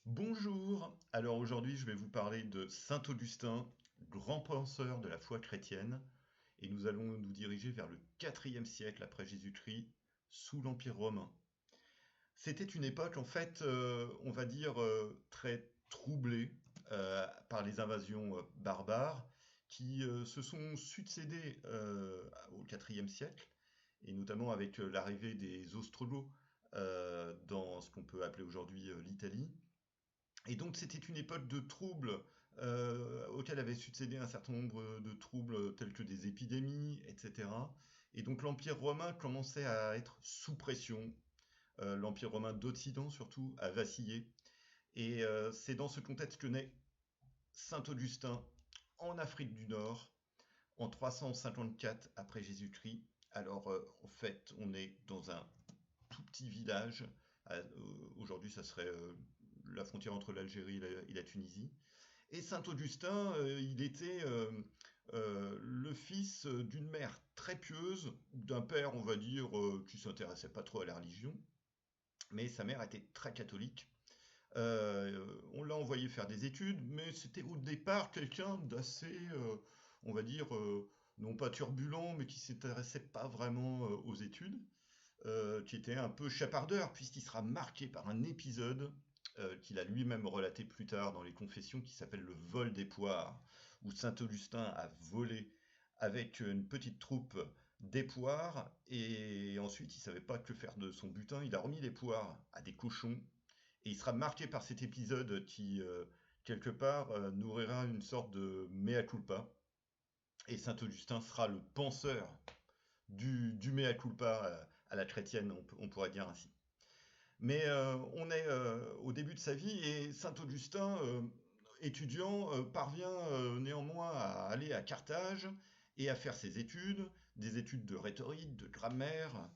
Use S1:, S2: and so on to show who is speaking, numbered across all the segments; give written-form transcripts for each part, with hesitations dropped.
S1: Bonjour, alors aujourd'hui je vais vous parler de Saint Augustin, grand penseur de la foi chrétienne, et nous allons nous diriger vers le IVe siècle après Jésus-Christ, sous l'Empire romain. C'était une époque en fait, on va dire, très troublée par les invasions barbares qui se sont succédées au IVe siècle, et notamment avec l'arrivée des Ostrogoths dans ce qu'on peut appeler aujourd'hui l'Italie. Et donc c'était une époque de troubles auxquels avaient succédé un certain nombre de troubles tels que des épidémies, etc. Et donc l'Empire romain commençait à être sous pression. L'Empire romain d'Occident surtout a vacillé. Et c'est dans ce contexte que naît Saint Augustin en Afrique du Nord en 354 après Jésus-Christ. Alors en fait on est dans un tout petit village. Aujourd'hui ça serait la frontière entre l'Algérie et la Tunisie. Et Saint Augustin, il était le fils d'une mère très pieuse, d'un père, on va dire, qui s'intéressait pas trop à la religion, mais sa mère était très catholique. On l'a envoyé faire des études, mais c'était au départ quelqu'un d'assez, on va dire, non pas turbulent, mais qui s'intéressait pas vraiment aux études, qui était un peu chapardeur, puisqu'il sera marqué par un épisode qu'il a lui-même relaté plus tard dans les Confessions, qui s'appelle le vol des poires, où Saint Augustin a volé avec une petite troupe des poires, et ensuite il savait pas que faire de son butin, il a remis les poires à des cochons, et il sera marqué par cet épisode qui, quelque part, nourrira une sorte de mea culpa, et Saint Augustin sera le penseur du mea culpa à la chrétienne, on pourrait dire ainsi. Mais on est au début de sa vie et Saint Augustin, étudiant, parvient néanmoins à aller à Carthage et à faire ses études, des études de rhétorique, de grammaire,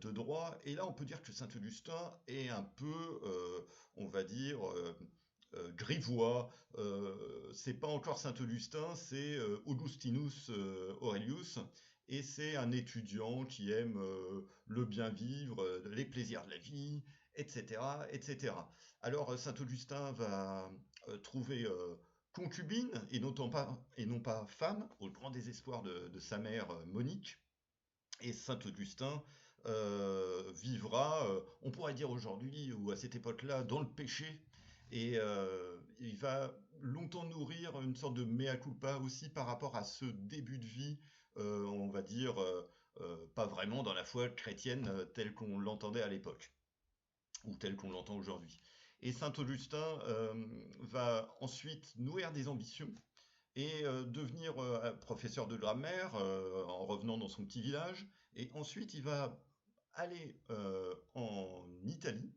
S1: de droit. Et là, on peut dire que Saint Augustin est un peu, on va dire, grivois. C'est pas encore Saint Augustin, c'est Augustinus Aurelius. Et c'est un étudiant qui aime le bien vivre, les plaisirs de la vie, etc., etc. Alors Saint Augustin va trouver concubine et non pas femme, au grand désespoir de sa mère Monique. Et Saint Augustin vivra, on pourrait dire aujourd'hui ou à cette époque-là, dans le péché. Et il va longtemps nourrir une sorte de mea culpa aussi par rapport à ce début de vie, on va dire, pas vraiment dans la foi chrétienne telle qu'on l'entendait à l'époque ou tel qu'on l'entend aujourd'hui. Et Saint Augustin va ensuite nourrir des ambitions et devenir professeur de grammaire en revenant dans son petit village. Et ensuite, il va aller en Italie,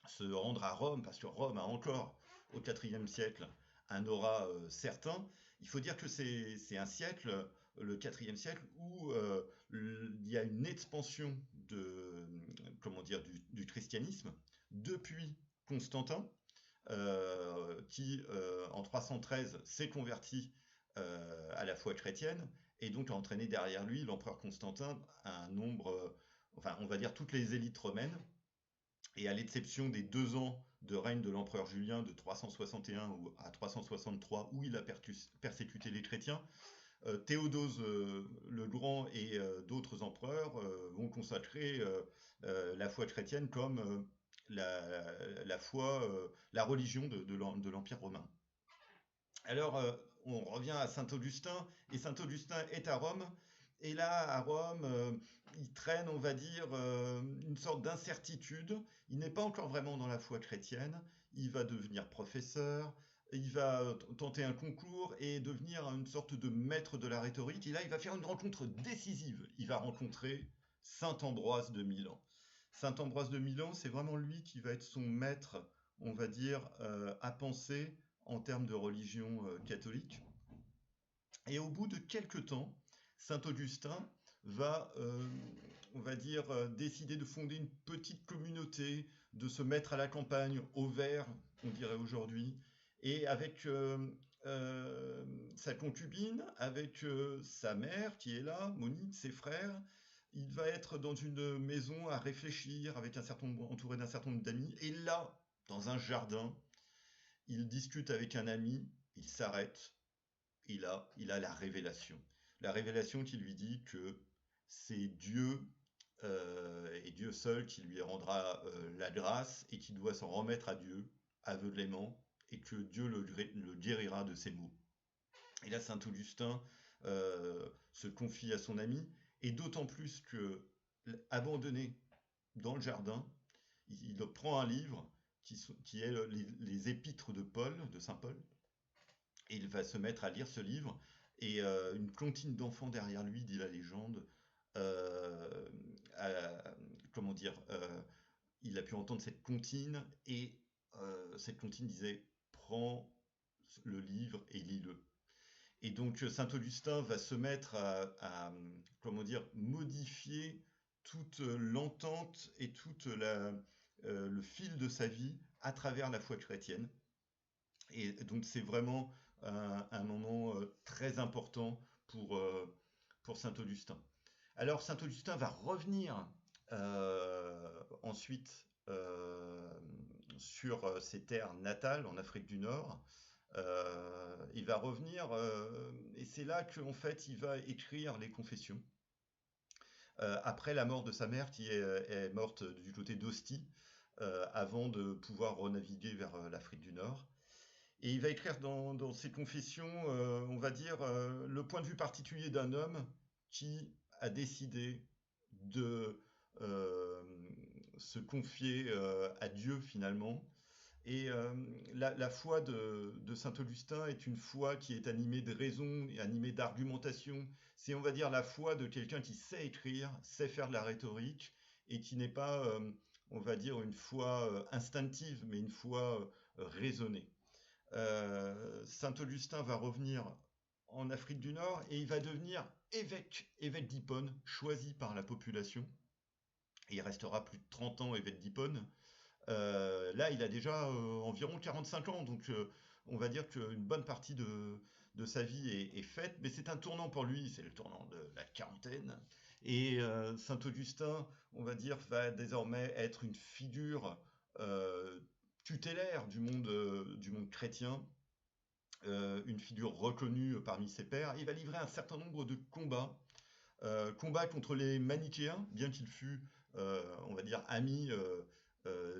S1: se rendre à Rome, parce que Rome a encore, au IVe siècle, un aura certain. Il faut dire que c'est un siècle, le IVe siècle, où il y a une expansion comment dire, du christianisme depuis Constantin, qui en 313 s'est converti à la foi chrétienne et donc a entraîné derrière lui l'empereur Constantin un nombre, enfin on va dire toutes les élites romaines, et à l'exception des 2 ans de règne de l'empereur Julien de 361 à 363 où il a persécuté les chrétiens, Théodose le Grand et d'autres empereurs vont consacrer la foi chrétienne comme la foi, la religion de l'Empire romain. Alors, on revient à Saint Augustin, et Saint Augustin est à Rome, et là, à Rome, il traîne, on va dire, une sorte d'incertitude. Il n'est pas encore vraiment dans la foi chrétienne, il va devenir professeur, il va tenter un concours et devenir une sorte de maître de la rhétorique, et là, il va faire une rencontre décisive. Il va rencontrer Saint Ambroise de Milan. Saint Ambroise de Milan, c'est vraiment lui qui va être son maître, on va dire, à penser en termes de religion catholique. Et au bout de quelques temps, Saint Augustin va, on va dire, décider de fonder une petite communauté, de se mettre à la campagne, au vert, on dirait aujourd'hui, et avec sa concubine, avec sa mère qui est là, Monique, ses frères, il va être dans une maison à réfléchir, avec un certain, entouré d'un certain nombre d'amis, et là, dans un jardin, il discute avec un ami, il s'arrête, il a la révélation. La révélation qui lui dit que c'est Dieu et Dieu seul qui lui rendra la grâce et qui doit s'en remettre à Dieu aveuglément et que Dieu le guérira de ses maux. Et là, saint Augustin se confie à son ami et d'autant plus que abandonné dans le jardin, il prend un livre qui est les épîtres de Paul, de saint Paul, et il va se mettre à lire ce livre, et une comptine d'enfants derrière lui, dit la légende, euh, a- comment dire, il a pu entendre cette comptine, et cette comptine disait, prends le livre et lis-le. Et donc saint Augustin va se mettre comment dire, modifier toute l'entente et le fil de sa vie à travers la foi chrétienne. Et donc c'est vraiment un moment très important pour saint Augustin. Alors saint Augustin va revenir ensuite sur ses terres natales en Afrique du Nord. Il va revenir et c'est là qu'en fait il va écrire les Confessions. Après la mort de sa mère qui est morte du côté d'Ostie, avant de pouvoir renaviguer vers l'Afrique du Nord. Et il va écrire dans ses confessions, on va dire, le point de vue particulier d'un homme qui a décidé de euh, se confier à Dieu finalement. Et la foi de saint Augustin est une foi qui est animée de raison et animée d'argumentation. C'est, on va dire, la foi de quelqu'un qui sait écrire, sait faire de la rhétorique et qui n'est pas, on va dire, une foi instinctive, mais une foi raisonnée. Saint Augustin va revenir en Afrique du Nord et il va devenir évêque d'Hippone, choisi par la population. Et il restera plus de 30 ans évêque d'Hippone. Là, il a déjà environ 45 ans, donc on va dire qu'une bonne partie de sa vie est faite, mais c'est un tournant pour lui, c'est le tournant de la quarantaine. Et Saint Augustin, on va dire, va désormais être une figure euh, tutélaire du monde chrétien, une figure reconnue parmi ses pairs. Il va livrer un certain nombre de combats contre les manichéens, bien qu'il fût, on va dire, ami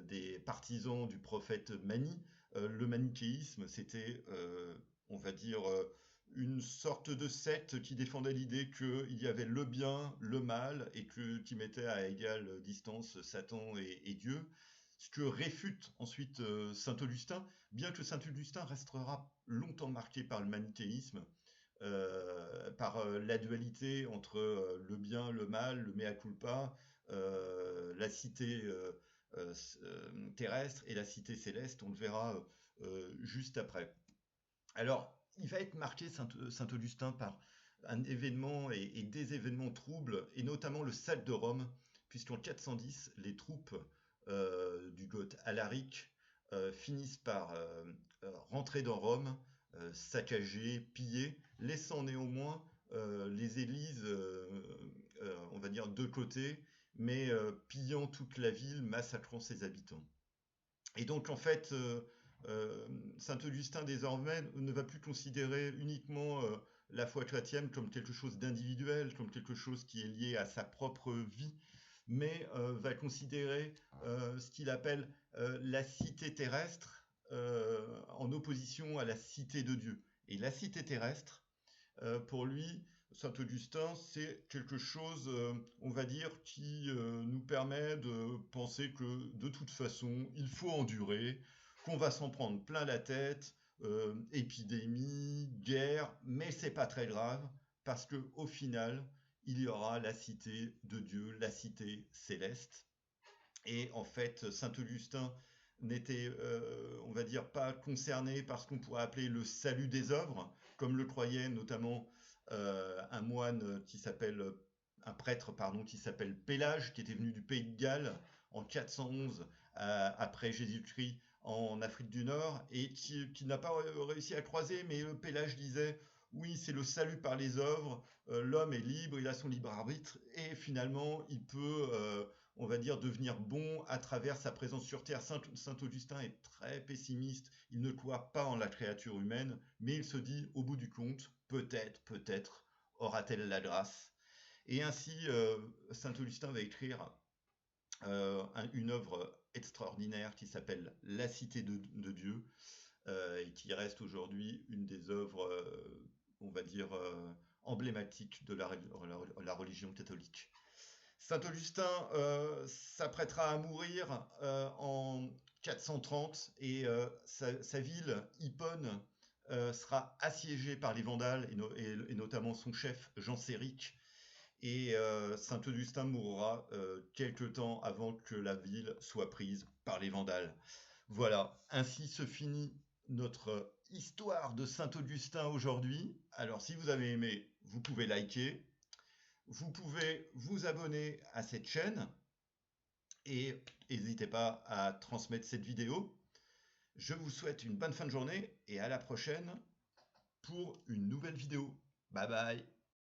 S1: des partisans du prophète Mani. Le manichéisme, c'était, on va dire, une sorte de secte qui défendait l'idée qu'il y avait le bien, le mal, et qui mettait à égale distance Satan et Dieu. Ce que réfute ensuite saint Augustin, bien que saint Augustin restera longtemps marqué par le manichéisme, par la dualité entre le bien, le mal, le mea culpa, la cité terrestre et la cité céleste, on le verra juste après. Alors, il va être marqué, saint Augustin, par un événement et des événements troubles, et notamment le sac de Rome, puisqu'en 410, les troupes du Goth Alaric finissent par rentrer dans Rome, saccager, piller, laissant néanmoins les églises, on va dire, de côté, mais pillant toute la ville, massacrant ses habitants. Et donc, en fait, saint Augustin, désormais, ne va plus considérer uniquement la foi chrétienne comme quelque chose d'individuel, comme quelque chose qui est lié à sa propre vie, mais va considérer ce qu'il appelle la cité terrestre en opposition à la cité de Dieu. Et la cité terrestre, pour lui, saint Augustin, c'est quelque chose, on va dire, qui nous permet de penser que de toute façon, il faut endurer, qu'on va s'en prendre plein la tête, épidémie, guerre, mais c'est pas très grave, parce que au final, il y aura la cité de Dieu, la cité céleste. Et en fait, saint Augustin n'était, on va dire, pas concerné par ce qu'on pourrait appeler le salut des œuvres, comme le croyait notamment un moine qui s'appelle, un prêtre, pardon, qui s'appelle Pélage, qui était venu du pays de Galles en 411 après Jésus-Christ en Afrique du Nord, et qui n'a pas réussi à croiser, mais Pélage disait, oui, c'est le salut par les œuvres, l'homme est libre, il a son libre arbitre, et finalement, il peut on va dire, devenir bon à travers sa présence sur Terre. Saint Augustin est très pessimiste, il ne croit pas en la créature humaine, mais il se dit, au bout du compte, peut-être, aura-t-elle la grâce. Et ainsi, Saint Augustin va écrire une œuvre extraordinaire qui s'appelle La Cité de Dieu, et qui reste aujourd'hui une des œuvres, on va dire, emblématiques de la religion catholique. Saint Augustin s'apprêtera à mourir en 430 et sa ville, Hippone, sera assiégée par les Vandales et notamment son chef Jean Séric. Et Saint Augustin mourra quelque temps avant que la ville soit prise par les Vandales. Voilà, ainsi se finit notre histoire de Saint Augustin aujourd'hui. Alors si vous avez aimé, vous pouvez liker, vous pouvez vous abonner à cette chaîne et n'hésitez pas à transmettre cette vidéo. Je vous souhaite une bonne fin de journée et à la prochaine pour une nouvelle vidéo. Bye bye.